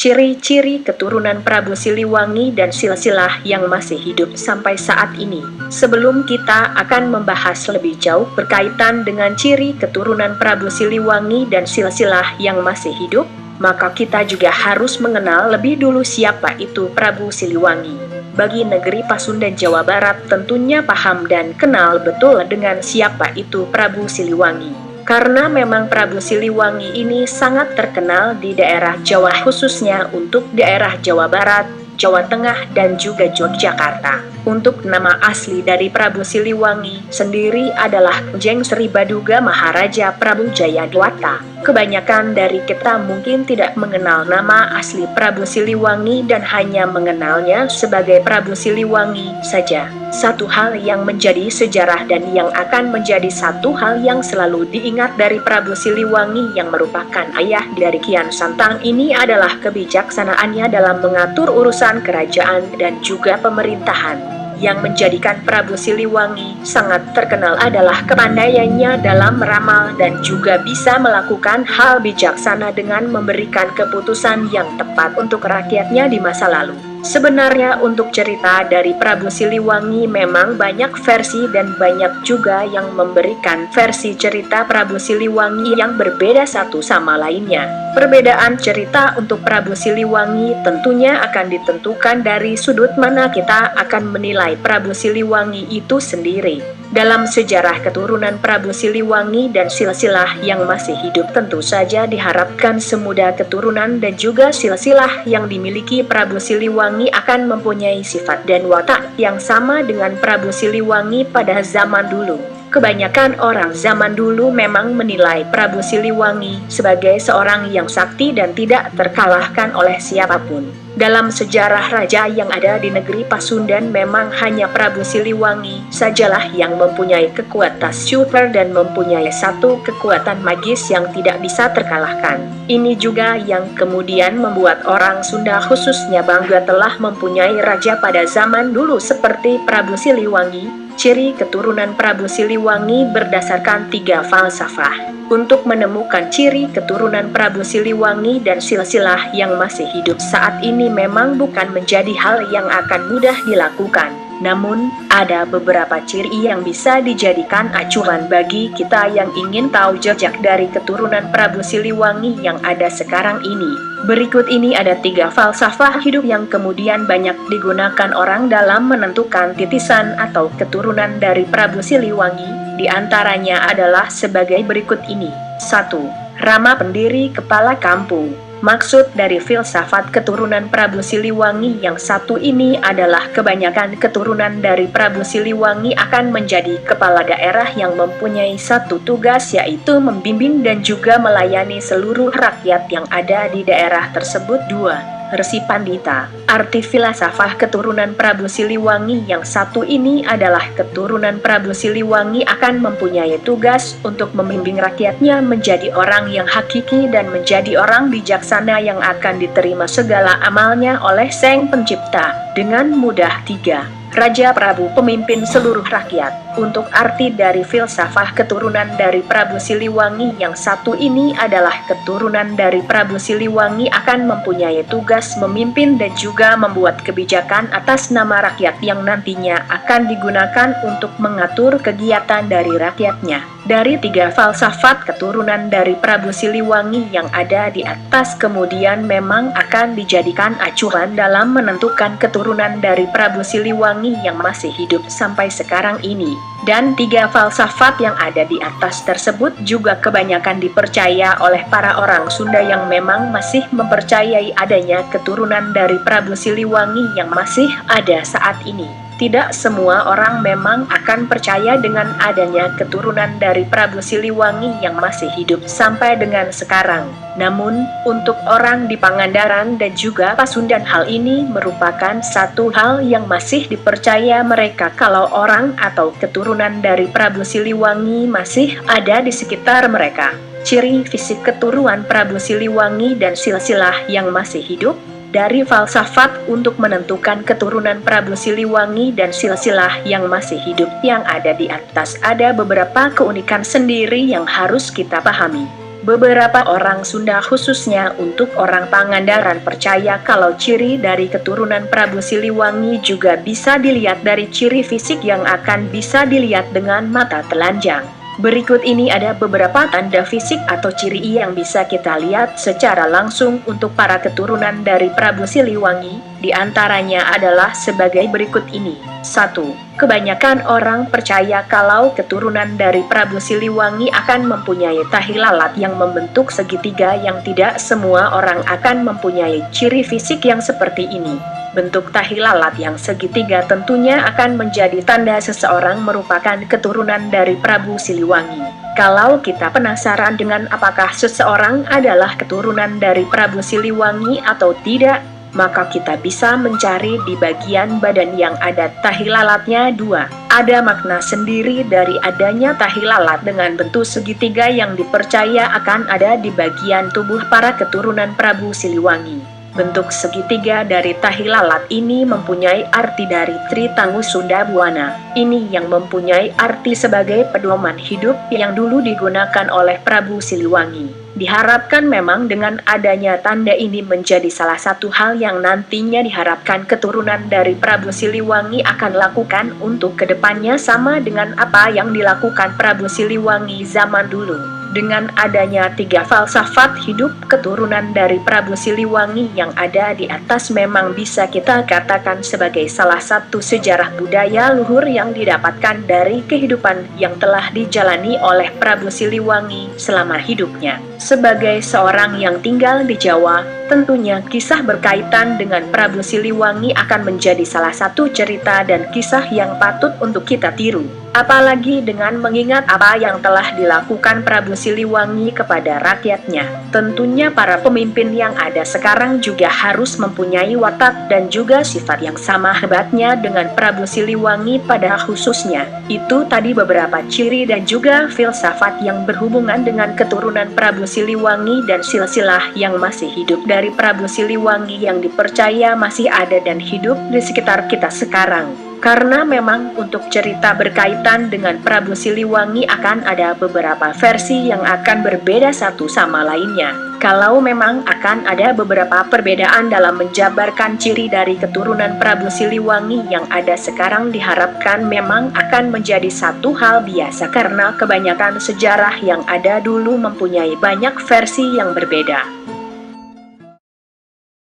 Ciri-ciri keturunan Prabu Siliwangi dan silsilah yang masih hidup sampai saat ini. Sebelum kita akan membahas lebih jauh berkaitan dengan ciri keturunan Prabu Siliwangi dan silsilah yang masih hidup, maka kita juga harus mengenal lebih dulu siapa itu Prabu Siliwangi. Bagi negeri Pasundan Jawa Barat tentunya paham dan kenal betul dengan siapa itu Prabu Siliwangi. Karena memang Prabu Siliwangi ini sangat terkenal di daerah Jawa, khususnya untuk daerah Jawa Barat, Jawa Tengah, dan juga Yogyakarta. Untuk nama asli dari Prabu Siliwangi sendiri adalah Jeng Sri Baduga Maharaja Prabu Jayadwata. Kebanyakan dari kita mungkin tidak mengenal nama asli Prabu Siliwangi dan hanya mengenalnya sebagai Prabu Siliwangi saja. Satu hal yang menjadi sejarah dan yang akan menjadi satu hal yang selalu diingat dari Prabu Siliwangi yang merupakan ayah dari Kian Santang ini adalah kebijaksanaannya dalam mengatur urusan kerajaan dan juga pemerintahan. Yang menjadikan Prabu Siliwangi sangat terkenal adalah kepandaiannya dalam meramal dan juga bisa melakukan hal bijaksana dengan memberikan keputusan yang tepat untuk rakyatnya di masa lalu. Sebenarnya untuk cerita dari Prabu Siliwangi memang banyak versi dan banyak juga yang memberikan versi cerita Prabu Siliwangi yang berbeda satu sama lainnya. Perbedaan cerita untuk Prabu Siliwangi tentunya akan ditentukan dari sudut mana kita akan menilai Prabu Siliwangi itu sendiri. Dalam sejarah keturunan Prabu Siliwangi dan silsilah yang masih hidup tentu saja diharapkan semua keturunan dan juga silsilah yang dimiliki Prabu Siliwangi akan mempunyai sifat dan watak yang sama dengan Prabu Siliwangi pada zaman dulu. Kebanyakan orang zaman dulu memang menilai Prabu Siliwangi sebagai seorang yang sakti dan tidak terkalahkan oleh siapapun. Dalam sejarah raja yang ada di negeri Pasundan memang hanya Prabu Siliwangi sajalah yang mempunyai kekuatan super dan mempunyai satu kekuatan magis yang tidak bisa terkalahkan. Ini juga yang kemudian membuat orang Sunda khususnya bangga telah mempunyai raja pada zaman dulu seperti Prabu Siliwangi. Ciri keturunan Prabu Siliwangi berdasarkan 3 falsafah. Untuk menemukan ciri keturunan Prabu Siliwangi dan silsilah yang masih hidup saat ini memang bukan menjadi hal yang akan mudah dilakukan. Namun, ada beberapa ciri yang bisa dijadikan acuan bagi kita yang ingin tahu jejak dari keturunan Prabu Siliwangi yang ada sekarang ini. Berikut ini ada 3 falsafah hidup yang kemudian banyak digunakan orang dalam menentukan titisan atau keturunan dari Prabu Siliwangi. Di antaranya adalah sebagai berikut ini. 1. Rama pendiri kepala kampung. Maksud dari filsafat keturunan Prabu Siliwangi yang satu ini adalah kebanyakan keturunan dari Prabu Siliwangi akan menjadi kepala daerah yang mempunyai satu tugas, yaitu membimbing dan juga melayani seluruh rakyat yang ada di daerah tersebut. 2. Resi Pandita. Arti filsafat keturunan Prabu Siliwangi yang satu ini adalah keturunan Prabu Siliwangi akan mempunyai tugas untuk membimbing rakyatnya menjadi orang yang hakiki dan menjadi orang bijaksana yang akan diterima segala amalnya oleh Sang Pencipta dengan mudah. 3. Raja Prabu, pemimpin seluruh rakyat. Untuk arti dari filsafat keturunan dari Prabu Siliwangi yang satu ini adalah keturunan dari Prabu Siliwangi akan mempunyai tugas memimpin dan juga membuat kebijakan atas nama rakyat yang nantinya akan digunakan untuk mengatur kegiatan dari rakyatnya. Dari 3 falsafat keturunan dari Prabu Siliwangi yang ada di atas kemudian memang akan dijadikan acuan dalam menentukan keturunan dari Prabu Siliwangi yang masih hidup sampai sekarang ini. Dan 3 falsafat yang ada di atas tersebut juga kebanyakan dipercaya oleh para orang Sunda yang memang masih mempercayai adanya keturunan dari Prabu Siliwangi yang masih ada saat ini. Tidak semua orang memang akan percaya dengan adanya keturunan dari Prabu Siliwangi yang masih hidup sampai dengan sekarang. Namun, untuk orang di Pangandaran dan juga Pasundan hal ini merupakan satu hal yang masih dipercaya mereka kalau orang atau keturunan dari Prabu Siliwangi masih ada di sekitar mereka. Ciri fisik keturunan Prabu Siliwangi dan silsilah yang masih hidup. Dari falsafat untuk menentukan keturunan Prabu Siliwangi dan silsilah yang masih hidup yang ada di atas ada beberapa keunikan sendiri yang harus kita pahami. Beberapa orang Sunda khususnya untuk orang Pangandaran percaya kalau ciri dari keturunan Prabu Siliwangi juga bisa dilihat dari ciri fisik yang akan bisa dilihat dengan mata telanjang. Berikut ini ada beberapa tanda fisik atau ciri yang bisa kita lihat secara langsung untuk para keturunan dari Prabu Siliwangi. Di antaranya adalah sebagai berikut ini. 1. Kebanyakan orang percaya kalau keturunan dari Prabu Siliwangi akan mempunyai tahi lalat yang membentuk segitiga, yang tidak semua orang akan mempunyai ciri fisik yang seperti ini. Bentuk tahi lalat yang segitiga tentunya akan menjadi tanda seseorang merupakan keturunan dari Prabu Siliwangi. Kalau kita penasaran dengan apakah seseorang adalah keturunan dari Prabu Siliwangi atau tidak, maka kita bisa mencari di bagian badan yang ada tahi lalatnya. 2. Ada makna sendiri dari adanya tahi lalat dengan bentuk segitiga yang dipercaya akan ada di bagian tubuh para keturunan Prabu Siliwangi. Bentuk segitiga dari tahi lalat ini mempunyai arti dari Tri Tanggu Sunda Buana. Ini yang mempunyai arti sebagai pedoman hidup yang dulu digunakan oleh Prabu Siliwangi. Diharapkan memang dengan adanya tanda ini menjadi salah satu hal yang nantinya diharapkan keturunan dari Prabu Siliwangi akan lakukan untuk kedepannya, sama dengan apa yang dilakukan Prabu Siliwangi zaman dulu. Dengan adanya 3 falsafat hidup keturunan dari Prabu Siliwangi yang ada di atas, memang bisa kita katakan sebagai salah satu sejarah budaya luhur yang didapatkan dari kehidupan yang telah dijalani oleh Prabu Siliwangi selama hidupnya. Sebagai seorang yang tinggal di Jawa, tentunya kisah berkaitan dengan Prabu Siliwangi akan menjadi salah satu cerita dan kisah yang patut untuk kita tiru. Apalagi dengan mengingat apa yang telah dilakukan Prabu Siliwangi kepada rakyatnya. Tentunya para pemimpin yang ada sekarang juga harus mempunyai watak dan juga sifat yang sama hebatnya dengan Prabu Siliwangi pada khususnya. Itu tadi beberapa ciri dan juga filsafat yang berhubungan dengan keturunan Prabu Siliwangi dan silsilah yang masih hidup dari Prabu Siliwangi yang dipercaya masih ada dan hidup di sekitar kita sekarang. Karena memang untuk cerita berkaitan dengan Prabu Siliwangi akan ada beberapa versi yang akan berbeda satu sama lainnya. Kalau memang akan ada beberapa perbedaan dalam menjabarkan ciri dari keturunan Prabu Siliwangi yang ada sekarang, diharapkan memang akan menjadi satu hal biasa karena kebanyakan sejarah yang ada dulu mempunyai banyak versi yang berbeda.